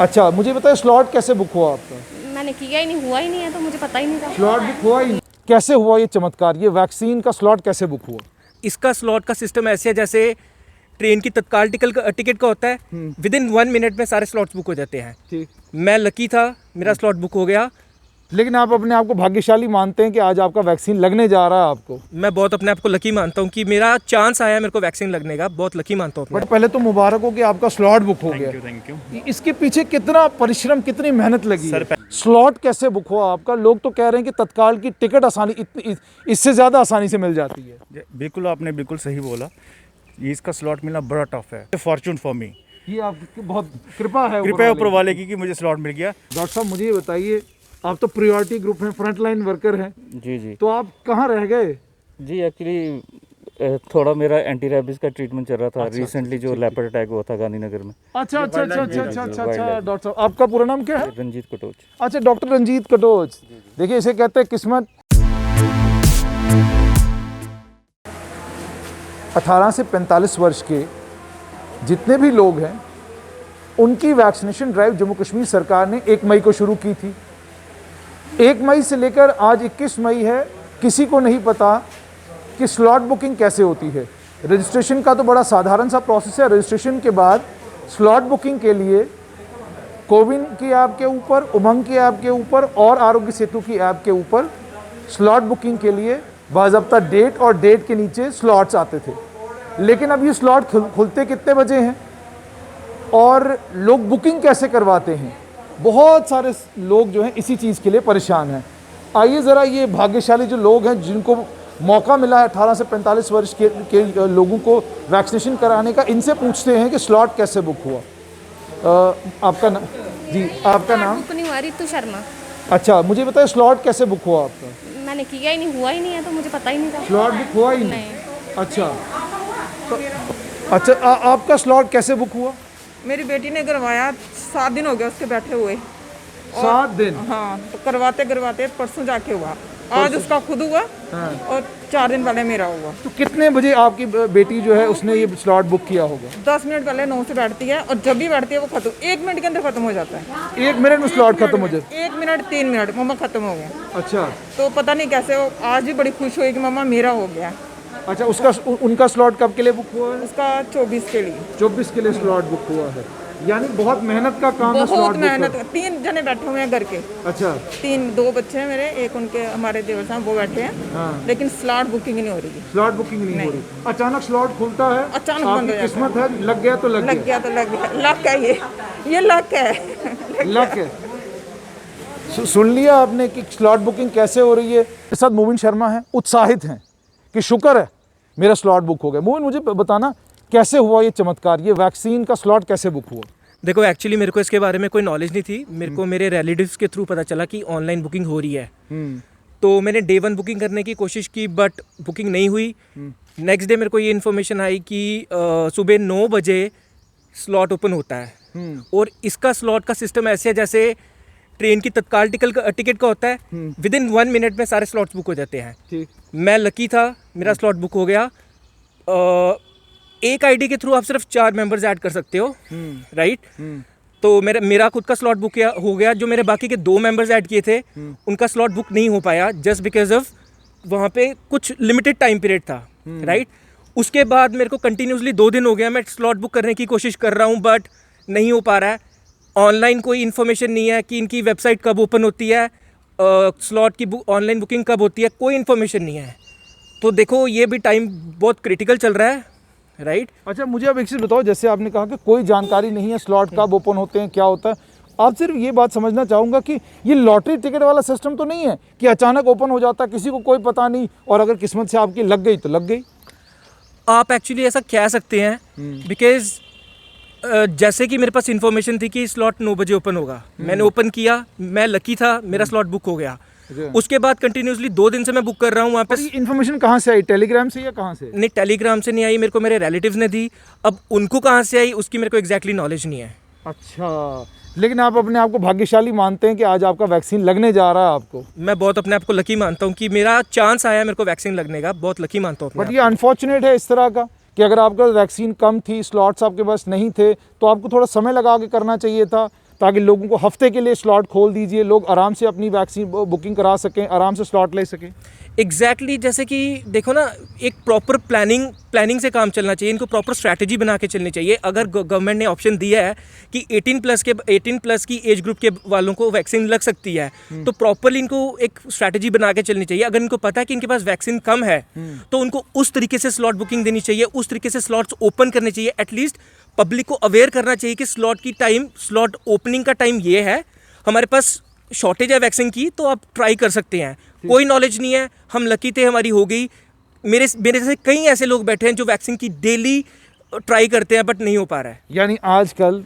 अच्छा, मुझे बताइए स्लॉट कैसे बुक हुआ आपका? मैंने किया ही नहीं, हुआ ही नहीं है, तो मुझे पता ही नहीं था। स्लॉट बुक हुआ ही नहीं? कैसे हुआ ये चमत्कार? ये वैक्सीन का स्लॉट कैसे बुक हुआ? इसका स्लॉट का सिस्टम ऐसे है जैसे ट्रेन की तत्काल टिकट का होता है। विद इन 1 मिनट में सारे स्लॉट्स बुक हो जाते हैं। ठीक। मैं लकी था, मेरा स्लॉट बुक हो गया। लेकिन आप अपने आप को भाग्यशाली मानते हैं कि आज आपका वैक्सीन लगने जा रहा है आपको? मैं बहुत अपने आप को लकी मानता हूँ कि मेरा चांस आया मेरे को वैक्सीन लगने का। बहुत लकी मानता हूँ अपने बट पहले तो मुबारक हो कि आपका स्लॉट बुक हो गया। Thank you. इसके पीछे कितना परिश्रम, कितनी मेहनत लगी है? स्लॉट कैसे बुक हुआ आपका? लोग तो कह रहे हैं कि तत्काल की टिकट इससे ज़्यादा आसानी से मिल जाती है। बिल्कुल, आपने बिल्कुल सही बोला। ये इसका स्लॉट मिलना बड़ा टफ है। Fortune for me. ये आपकी बहुत कृपा है, कृपया ऊपर वाले की कि मुझे स्लॉट मिल गया। डॉक्टर साहब, मुझे ये बताइए, आप तो प्रायोरिटी ग्रुप हैं, फ्रंट लाइन वर्कर हैं, जी जी तो आप कहाँ रह गए? जी एक्चुअली थोड़ा मेरा एंटी रेबीज का ट्रीटमेंट चल रहा था। रिसेंटली जो लेपर्ड अटैक हुआ था गांधीनगर में। अच्छा अच्छा अच्छा अच्छा अच्छा अच्छा अच्छा। डॉक्टर साहब, आपका पूरा नाम क्या है? रंजीत कटोच। अच्छा, डॉक्टर रंजीत कटोच। देखिए, इसे कहते हैं किस्मत। 18 से 45 वर्ष के जितने भी लोग हैं, उनकी वैक्सीनेशन ड्राइव जम्मू कश्मीर सरकार ने 1 मई को शुरू की थी। 1 मई से लेकर आज 21 मई है, किसी को नहीं पता कि स्लॉट बुकिंग कैसे होती है। रजिस्ट्रेशन का तो बड़ा साधारण सा प्रोसेस है। रजिस्ट्रेशन के बाद स्लॉट बुकिंग के लिए कोविन की ऐप के ऊपर, उमंग की ऐप के ऊपर और आरोग्य सेतु की ऐप के ऊपर स्लॉट बुकिंग के लिए बाज़ाब्ता डेट और डेट के नीचे स्लॉट्स आते थे। लेकिन अब ये स्लॉट खुलते कितने बजे हैं और लोग बुकिंग कैसे करवाते हैं? बहुत सारे लोग जो हैं इसी चीज़ के लिए परेशान हैं। आइए ज़रा ये भाग्यशाली जो लोग हैं जिनको मौका मिला है 18 से 45 वर्ष के लोगों को वैक्सीनेशन कराने का, इनसे पूछते हैं कि स्लॉट कैसे बुक हुआ। आपका नाम? जी, आपका नाम? बुक नहीं हुआ, रितु शर्मा। अच्छा, मुझे बताइए स्लॉट कैसे बुक हुआ आपका? मैंने किया ही नहीं, हुआ ही नहीं है, तो मुझे पता ही नहीं था। स्लॉट बुक हुआ ही नहीं? नहीं। अच्छा तो, अच्छा आपका स्लॉट कैसे बुक हुआ? मेरी बेटी ने करवाया, 7 दिन हो गया उसके बैठे हुए। 7 दिन? हाँ, तो करवाते करवाते परसों जाके हुआ। आज उसका खुद हुआ। हाँ। और 4 दिन पहले मेरा हुआ। तो कितने बजे आपकी बेटी जो है उसने ये स्लॉट बुक किया होगा? 10 मिनट पहले 9 से बैठती है, और जब भी बैठती है वो खत्म 1 मिनट के अंदर खत्म हो जाता है। 1 मिनट में स्लॉट खत्म हो जाए? 1 मिनट 3 मिनट मम्मा खत्म हो गया। अच्छा। तो पता नहीं कैसे वो आज भी बड़ी खुश हुई कि मम्मा मेरा हो गया। अच्छा, उनका स्लॉट कब के लिए बुक हुआ है? उसका 24 के लिए। 24 के लिए स्लॉट बुक हुआ है। यानी बहुत मेहनत का काम है स्लॉट बहुत बुक मेहनत। करना। 3 जने बैठे हुए हैं घर के। अच्छा। 2 बच्चे हैं मेरे, एक उनके हमारे देवर साहब वो बैठे हैं। हाँ। लेकिन स्लॉट बुकिंग नहीं हो रही है। स्लॉट बुकिंग नहीं हो रही। अचानक स्लॉट खुलता है, अचानक बंद हो आपकी जाता किस्मत है, लग गया तो लग लग गया तो लग गया। लक है ये लक है। लक है। सुन लिया आपने कि स्लॉट बुकिंग कैसे हो रही है। मेरे साथ मोविन शर्मा है, उत्साहित हैं कि शुक्र है मेरा स्लॉट बुक हो गया। मोविन, मुझे बताना कैसे हुआ ये चमत्कार? ये वैक्सीन का स्लॉट कैसे बुक हुआ? देखो एक्चुअली मेरे को इसके बारे में कोई नॉलेज नहीं थी। मेरे को मेरे रिलेटिव्स के थ्रू पता चला कि ऑनलाइन बुकिंग हो रही है। तो मैंने डे 1 बुकिंग करने की कोशिश की, बट बुकिंग नहीं हुई। नेक्स्ट डे मेरे को ये इन्फॉर्मेशन आई कि सुबह 9 बजे स्लॉट ओपन होता है। और इसका स्लॉट का सिस्टम ऐसे है जैसे ट्रेन की तत्काल टिकट का होता है। विद इन 1 मिनट में सारे स्लॉट्स बुक हो जाते हैं। ठीक। मैं लकी था, मेरा स्लॉट बुक हो गया। एक आईडी के थ्रू आप सिर्फ 4 मेंबर्स ऐड कर सकते हो, राइट? तो मेरा खुद का स्लॉट बुक हो गया। जो मेरे बाकी के 2 मेंबर्स ऐड किए थे उनका स्लॉट बुक नहीं हो पाया, जस्ट बिकॉज ऑफ वहाँ पे कुछ लिमिटेड टाइम पीरियड था, राइट? उसके बाद मेरे को कंटिन्यूसली 2 दिन हो गया मैं स्लॉट बुक करने की कोशिश कर रहा हूँ, बट नहीं हो पा रहा है। ऑनलाइन कोई इन्फॉर्मेशन नहीं है कि इनकी वेबसाइट कब ओपन होती है, स्लॉट की ऑनलाइन बुकिंग कब होती है, कोई इन्फॉर्मेशन नहीं है। तो देखो ये भी टाइम बहुत क्रिटिकल चल रहा है, राइट? अच्छा, मुझे अब एक चीज़ बताओ, जैसे आपने कहा कि कोई जानकारी नहीं है स्लॉट कब ओपन होते हैं, क्या होता है, आप सिर्फ ये बात समझना चाहूँगा कि ये लॉटरी टिकट वाला सिस्टम तो नहीं है कि अचानक ओपन हो जाता है, किसी को कोई पता नहीं, और अगर किस्मत से आपकी लग गई तो लग गई? आप एक्चुअली ऐसा कह सकते हैं, बिकॉज जैसे कि मेरे पास इन्फॉर्मेशन थी कि स्लॉट 9 बजे ओपन होगा। मैंने ओपन किया, मैं लकी था, मेरा स्लॉट बुक हो गया। उसके बाद कंटिन्यूसली 2 दिन से मैं बुक कर रहा हूँ वहाँ पे। इन्फॉर्मेशन कहाँ से आई? टेलीग्राम से या कहाँ से? नहीं, टेलीग्राम से नहीं आई, मेरे को मेरे रिलेटिव्स ने दी। अब उनको कहाँ से आई उसकी मेरे को एग्जैक्टली नॉलेज नहीं है। अच्छा, लेकिन आप अपने आप को भाग्यशाली मानते हैं कि आज आपका वैक्सीन लगने जा रहा है आपको? मैं बहुत अपने आप को लकी मानता हूँ कि मेरा चांस आया मेरे को वैक्सीन लगने का। बहुत लकी मानता हूँ। बट ये अनफॉर्चुनेट है इस तरह का कि अगर आपका वैक्सीन कम थी, स्लॉट्स आपके पास नहीं थे, तो आपको थोड़ा समय लगा के करना चाहिए था, ताकि लोगों को हफ्ते के लिए स्लॉट खोल दीजिए, लोग आराम से अपनी वैक्सीन बुकिंग करा सकें, आराम से स्लॉट ले सकें? एग्जैक्टली जैसे कि देखो ना, एक प्रॉपर प्लानिंग से काम चलना चाहिए, इनको प्रॉपर स्ट्रैटेजी बना के चलनी चाहिए। अगर गवर्नमेंट ने ऑप्शन दिया है कि 18 प्लस की एज ग्रुप के वालों को वैक्सीन लग सकती है, तो प्रॉपरली इनको एक स्ट्रैटेजी बना के चलनी चाहिए। अगर इनको पता है कि इनके पास वैक्सीन कम है, तो उनको उस तरीके से स्लॉट बुकिंग देनी चाहिए, उस तरीके से स्लॉट्स ओपन करने चाहिए। एटलीस्ट पब्लिक को अवेयर करना चाहिए कि स्लॉट ओपनिंग का टाइम ये है, हमारे पास शॉर्टेज है वैक्सीन की, तो आप ट्राई कर सकते हैं। कोई नॉलेज नहीं है, हम लकी थे, हमारी हो गई। मेरे से कई ऐसे लोग बैठे हैं जो वैक्सीन की डेली ट्राई करते हैं बट नहीं हो पा रहा है। यानी आजकल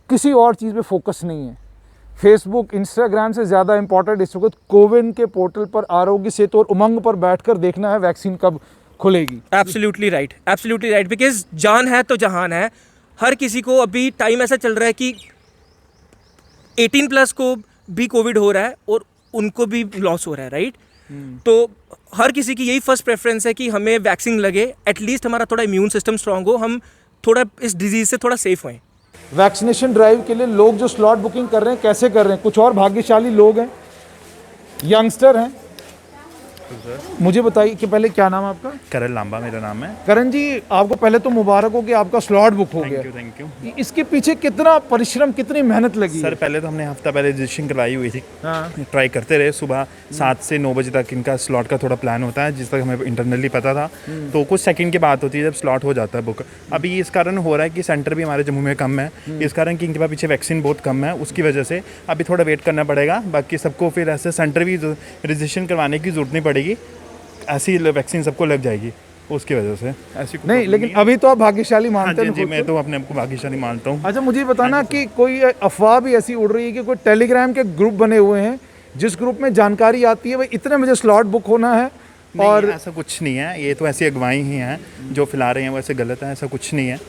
किसी और चीज़ पे फोकस नहीं है, फेसबुक इंस्टाग्राम से ज़्यादा इंपॉर्टेंट इस वक्त कोविन के पोर्टल पर आरोग्य सेतु और उमंग पर बैठकर देखना है वैक्सीन कब खुलेगी। एब्सोल्युटली राइट, बिकॉज जान है तो जहान है। हर किसी को अभी टाइम ऐसा चल रहा है कि 18 प्लस को भी कोविड हो रहा है और उनको भी लॉस हो रहा है, राइट? तो हर किसी की यही फर्स्ट प्रेफरेंस है कि हमें वैक्सीन लगे, एटलीस्ट हमारा थोड़ा इम्यून सिस्टम स्ट्रांग हो, हम थोड़ा इस डिजीज से थोड़ा सेफ होएं। वैक्सीनेशन ड्राइव के लिए लोग जो स्लॉट बुकिंग कर रहे हैं, कैसे कर रहे हैं? कुछ और भाग्यशाली लोग हैं, यंगस्टर हैं, मुझे बताइए कि पहले क्या नाम है आपका? करण लांबा मेरा नाम है। करण जी, आपको पहले तो मुबारक हो कि आपका स्लॉट बुक हो गया। Thank you. इसके पीछे कितना परिश्रम, कितनी मेहनत लगी? सर पहले तो हमने हफ्ता पहले रजिस्ट्रेशन करवाई हुई थी, हाँ। ट्राई करते रहे। सुबह 7 से 9 बजे तक इनका स्लॉट का थोड़ा प्लान होता है, जिस तक हमें इंटरनली पता था। तो कुछ सेकंड की बात होती है जब स्लॉट हो जाता है बुक। अभी इस कारण हो रहा है कि सेंटर भी हमारे जम्मू में कम है, इस कारण कि इनके पास पीछे वैक्सीन बहुत कम है, उसकी वजह से अभी थोड़ा वेट करना पड़ेगा। बाकी सबको फिर ऐसे सेंटर भी रजिस्ट्रेशन करवाने की जरूरत नहीं पड़ेगी, ऐसी वैक्सीन सबको लग जाएगी उसकी वजह से। ऐसी नहीं, लेकिन अभी तो आप भाग्यशाली मानते हैं? जी, मैं तो अपने आप को भाग्यशाली मानता हूँ। अच्छा, मुझे बताना कि कोई अफवाह भी ऐसी उड़ रही है कि कोई टेलीग्राम के ग्रुप बने हुए हैं, जिस ग्रुप में जानकारी आती है भाई इतने बजे स्लॉट बुक होना है, और ऐसा कुछ नहीं है, ये तो ऐसी अगुवाई ही हैं जो फैला रहे हैं, वैसे गलत है, ऐसा कुछ नहीं है।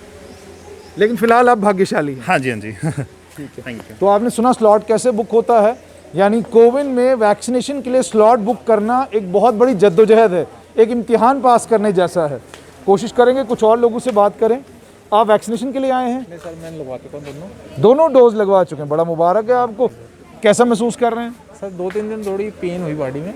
लेकिन फिलहाल आप भाग्यशाली हैं। हाँ जी, हाँ जी। Thank you. तो आपने सुना स्लॉट कैसे बुक होता है, यानी कोविन में वैक्सीनेशन के लिए स्लॉट बुक करना एक बहुत बड़ी जद्दोजहद है, एक इम्तिहान पास करने जैसा है। कोशिश करेंगे कुछ और लोगों से बात करें। आप वैक्सीनेशन के लिए आए हैं? नहीं सर, मैंने लगवा चुका हूँ दोनों डोज लगवा चुके हैं, बड़ा मुबारक है आपको। कैसा महसूस कर रहे हैं? सर। 2-3 दिन थोड़ी पेन हुई बॉडी में,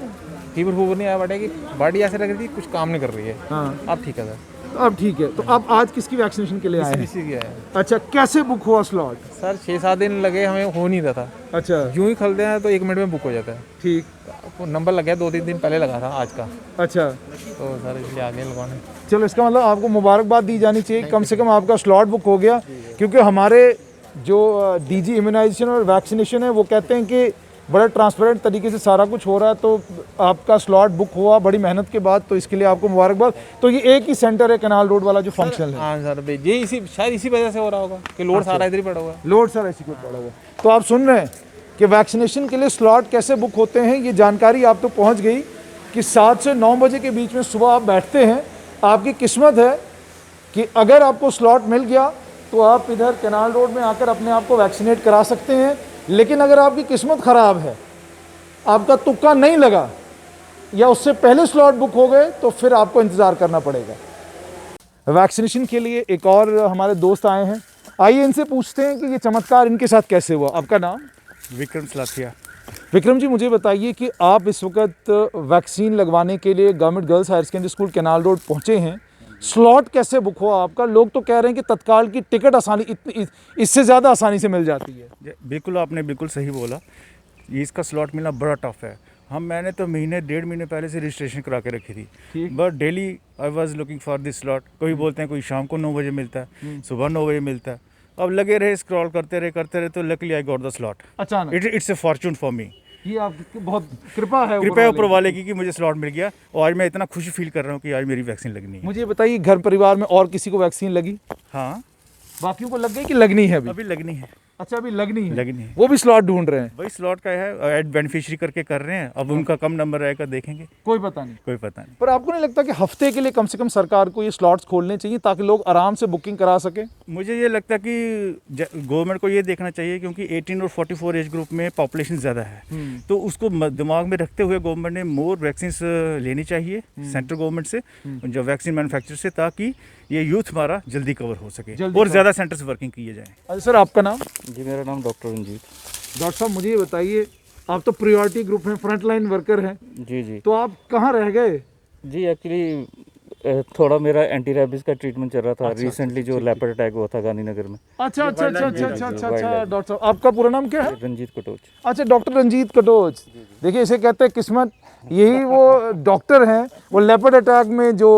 फीवर फूवर नहीं आया बॉडी की, बॉडी ऐसे लग रही थी कुछ काम नहीं कर रही है। हाँ, अब ठीक है सर। अब ठीक है। तो आप आज किसकी वैक्सीनेशन के लिए आए हैं? इसी की है अच्छा, कैसे बुक हुआ स्लॉट? सर। 6-7 दिन लगे, हमें हो नहीं रहा था। अच्छा, यूं ही खलते हैं तो 1 मिनट में बुक हो जाता है। ठीक। आपको नंबर लग गया, 2-3 दिन पहले लगा था आज का, अच्छा, तो सर इसलिए आ गए लगवाने। चलो, इसका मतलब आपको मुबारकबाद दी जानी चाहिए, कम से कम आपका स्लॉट बुक हो गया। क्योंकि हमारे जो डीजी इम्यूनाइजेशन और वैक्सीनेशन है वो कहते हैं कि बड़ा ट्रांसपेरेंट तरीके से सारा कुछ हो रहा है, तो आपका स्लॉट बुक हुआ बड़ी मेहनत के बाद, तो इसके लिए आपको मुबारकबाद। तो ये एक ही सेंटर है कनाल रोड वाला जो फंक्शन है? हाँ सर, ये शायद इसी वजह से हो रहा होगा कि लोड सारा इधर ही पड़ा हुआ है। लोड सर ऐसी कुछ पड़ा हुआ। तो आप सुन रहे हैं कि वैक्सीनेशन के लिए स्लॉट कैसे बुक होते हैं, ये जानकारी आप तो पहुंच गई कि 7 से 9 बजे के बीच में सुबह आप बैठते हैं। आपकी किस्मत है कि अगर आपको स्लॉट मिल गया तो आप इधर कैनाल रोड में आकर अपने आप को वैक्सीनेट करा सकते हैं। लेकिन अगर आपकी किस्मत ख़राब है, आपका तुक्का नहीं लगा या उससे पहले स्लॉट बुक हो गए, तो फिर आपको इंतज़ार करना पड़ेगा। वैक्सीनेशन के लिए एक और हमारे दोस्त आए हैं, आइए इनसे पूछते हैं कि ये चमत्कार इनके साथ कैसे हुआ। आपका नाम? विक्रम सलाथिया। विक्रम जी, मुझे बताइए कि आप इस वक्त वैक्सीन लगवाने के लिए government girls higher secondary school canal road पहुंचे हैं, स्लॉट कैसे बुक हुआ आपका? लोग तो कह रहे हैं कि तत्काल की टिकट इससे ज़्यादा आसानी से मिल जाती है। बिल्कुल, आपने बिल्कुल सही बोला, ये इसका स्लॉट मिलना बड़ा टफ है। मैंने तो 1.5 महीने पहले से रजिस्ट्रेशन करा के रखी थी, but daily I was looking for this slot. कोई बोलते हैं कोई शाम को 9 बजे मिलता है, सुबह 9 बजे मिलता है। अब लगे रहे, स्क्रॉल करते रहे, तो luckily I got the slot. अचानक it's a fortune for me. ये आपकी बहुत कृपा है, कृपया ऊपर वाले की कि मुझे स्लॉट मिल गया, और आज मैं इतना खुशी फील कर रहा हूँ कि आज मेरी वैक्सीन लगनी है। मुझे बताइए, घर परिवार में और किसी को वैक्सीन लगी? हाँ, बाकियों को लग गई कि लगनी है? अभी लगनी है। अच्छा, अभी लगनी है। लगनी है, वो भी स्लॉट ढूंढ रहे हैं? वही स्लॉट का है, ऐड बेनिफिशियरी करके कर रहे हैं। अब उनका कम नंबर रहेगा, देखेंगे, कोई पता नहीं। कोई पता नहीं। पर आपको नहीं लगता कि हफ्ते के लिए कम से कम सरकार को ये स्लॉट्स खोलने चाहिए ताकि लोग आराम से बुकिंग करा सके? मुझे ये लगता है कि गवर्नमेंट को ये देखना चाहिए, क्योंकि 18 और 44 एज ग्रुप में पॉपुलेशन ज़्यादा है, तो उसको दिमाग में रखते हुए गवर्नमेंट ने मोर वैक्सीन लेनी चाहिए सेंट्रल गवर्नमेंट से, जो वैक्सीन मैन्युफैक्चरर से, ताकि ये यूथ हमारा जल्दी कवर हो सके जल्दी और cover। ज़्यादा सेंटर्स वर्किंग किए जाएँ। अच्छा सर, आपका नाम? जी मेरा नाम डॉक्टर रंजीत। डॉक्टर साहब मुझे ये बताइए, आप तो प्रायोरिटी ग्रुप हैं, फ्रंट लाइन वर्कर हैं, जी जी तो आप कहाँ रह गए? जी एक्चुअली थोड़ा मेरा एंटी रेबीज का ट्रीटमेंट चल रहा था। रिसेंटली जो लेपर्ड अटैक हुआ था गांधीनगर में। अच्छा अच्छा अच्छा अच्छा अच्छा अच्छा अच्छा। wildlife। डॉक्टर साहब आपका पूरा नाम क्या है? रंजीत कटोच। अच्छा, डॉक्टर रंजीत कटोच। देखिए, इसे कहते हैं किस्मत। यही वो डॉक्टर हैं, वो लेपर्ड अटैक में जो,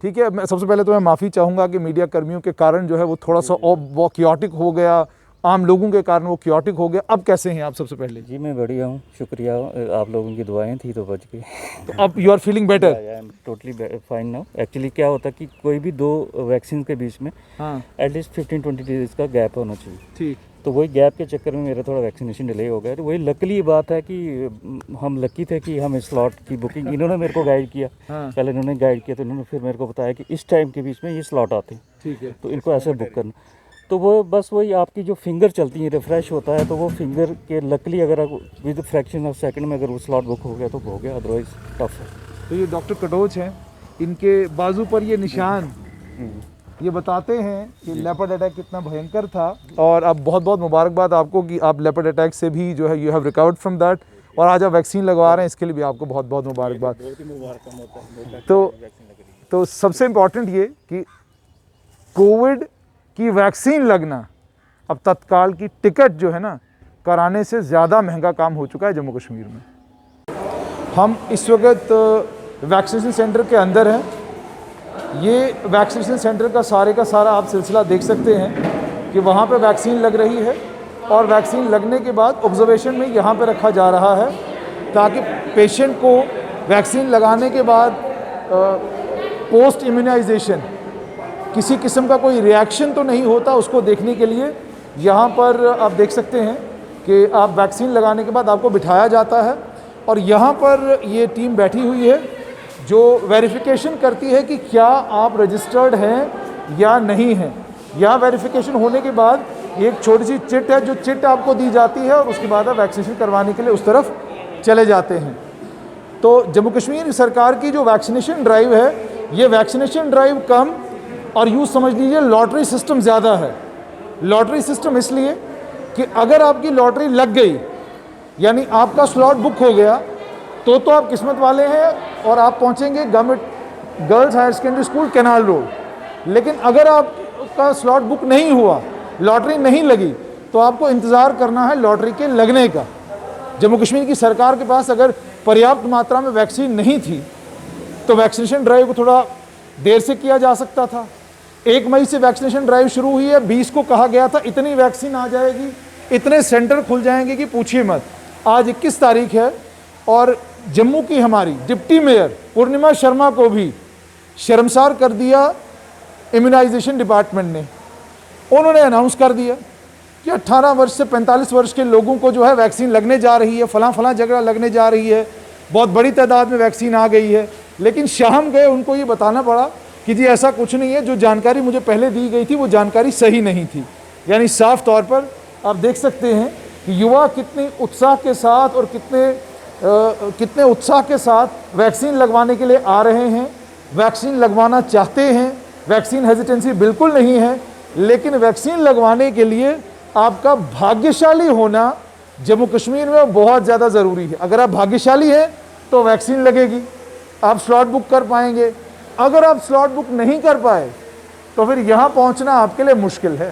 ठीक है, मैं सबसे पहले तो मैं माफ़ी चाहूँगा कि मीडिया कर्मियों के कारण जो है वो थोड़ा सा वो क्योटिक हो गया, आम लोगों के कारण वो क्योटिक हो गया। अब कैसे हैं आप सबसे पहले? जी मैं बढ़िया हूँ, शुक्रिया। आप लोगों की दुआएं थी तो बच गए। तो अब you are feeling better? I am totally fine now. Actually क्या होता है कि कोई भी दो वैक्सीन के बीच में हाँ एटलीस्ट 15-20 डेज का गैप होना चाहिए। ठीक। तो वही गैप के चक्कर में मेरा थोड़ा वैक्सीनेशन डिले हो गया। तो वही लकीली ये बात है कि हम लकी थे कि हम स्लॉट की बुकिंग, इन्होंने मेरे को गाइड किया। हाँ पहले इन्होंने गाइड किया तो इन्होंने फिर मेरे को बताया कि इस टाइम के बीच में ये स्लॉट आते हैं, ठीक है। तो इनको ऐसे बुक करना। तो वो बस वही आपकी जो फिंगर चलती है, रिफ्रेश होता है, तो वो फिंगर के लकली अगर विद फ्रैक्शन ऑफ सेकंड में अगर वो स्लॉट बुक हो गया तो हो गया, अदरवाइज टफ है। तो ये डॉक्टर कटोच हैं, इनके बाजू पर ये निशान ये बताते हैं कि लेपर्ड अटैक कितना भयंकर था। और अब बहुत बहुत मुबारकबाद आपको कि आप लेपर्ड अटैक से भी जो है you have recovered from that, और आज आप वैक्सीन लगवा रहे हैं, इसके लिए भी आपको बहुत बहुत मुबारकबाद। तो सबसे इम्पॉर्टेंट ये कि कोविड की वैक्सीन लगना अब तत्काल की टिकट जो है ना कराने से ज़्यादा महंगा काम हो चुका है जम्मू कश्मीर में। हम इस वक्त वैक्सीनेशन सेंटर के अंदर हैं। ये वैक्सीनेशन सेंटर का सारा आप सिलसिला देख सकते हैं कि वहाँ पे वैक्सीन लग रही है, और वैक्सीन लगने के बाद ऑब्जर्वेशन में यहाँ पे रखा जा रहा है ताकि पेशेंट को वैक्सीन लगाने के बाद पोस्ट इम्यूनाइजेशन किसी किस्म का कोई रिएक्शन तो नहीं होता, उसको देखने के लिए यहाँ पर आप देख सकते हैं कि आप वैक्सीन लगाने के बाद आपको बिठाया जाता है, और यहाँ पर ये टीम बैठी हुई है जो वेरिफिकेशन करती है कि क्या आप रजिस्टर्ड हैं या नहीं हैं। यहाँ वेरिफिकेशन होने के बाद एक छोटी सी चिट है, जो चिट आपको दी जाती है, और उसके बाद आप वैक्सीनेशन करवाने के लिए उस तरफ चले जाते हैं। तो जम्मू कश्मीर सरकार की जो वैक्सीनेशन ड्राइव है, ये वैक्सीनेशन ड्राइव कम और यूँ समझ लीजिए लॉटरी सिस्टम ज़्यादा है। लॉटरी सिस्टम इसलिए कि अगर आपकी लॉटरी लग गई, यानी आपका स्लॉट बुक हो गया, तो आप किस्मत वाले हैं और आप पहुंचेंगे government girls higher secondary school canal road. लेकिन अगर आपका स्लॉट बुक नहीं हुआ, लॉटरी नहीं लगी, तो आपको इंतज़ार करना है लॉटरी के लगने का। जम्मू कश्मीर की सरकार के पास अगर पर्याप्त मात्रा में वैक्सीन नहीं थी तो वैक्सीनेशन ड्राइव को थोड़ा देर से किया जा सकता था। 1 मई से वैक्सीनेशन ड्राइव शुरू हुई है, 20 को कहा गया था इतनी वैक्सीन आ जाएगी, इतने सेंटर खुल जाएंगे कि पूछिए मत। आज 21 तारीख है और जम्मू की हमारी डिप्टी मेयर पूर्णिमा शर्मा को भी शर्मसार कर दिया इम्यूनाइजेशन डिपार्टमेंट ने। उन्होंने अनाउंस कर दिया कि 18 वर्ष से 45 वर्ष के लोगों को जो है वैक्सीन लगने जा रही है, फलां जगह लगने जा रही है, बहुत बड़ी तादाद में वैक्सीन आ गई है। लेकिन शाम गए उनको ये बताना पड़ा कि जी ऐसा कुछ नहीं है, जो जानकारी मुझे पहले दी गई थी वो जानकारी सही नहीं थी। यानी साफ तौर पर आप देख सकते हैं कि युवा कितने उत्साह के साथ और कितने उत्साह के साथ वैक्सीन लगवाने के लिए आ रहे हैं, वैक्सीन लगवाना चाहते हैं। वैक्सीन हेजिटेंसी बिल्कुल नहीं है, लेकिन वैक्सीन लगवाने के लिए आपका भाग्यशाली होना जम्मू कश्मीर में बहुत ज़्यादा ज़रूरी है। अगर आप भाग्यशाली हैं तो वैक्सीन लगेगी, आप स्लॉट बुक कर पाएंगे। अगर आप स्लॉट बुक नहीं कर पाए तो फिर यहाँ पहुँचना आपके लिए मुश्किल है।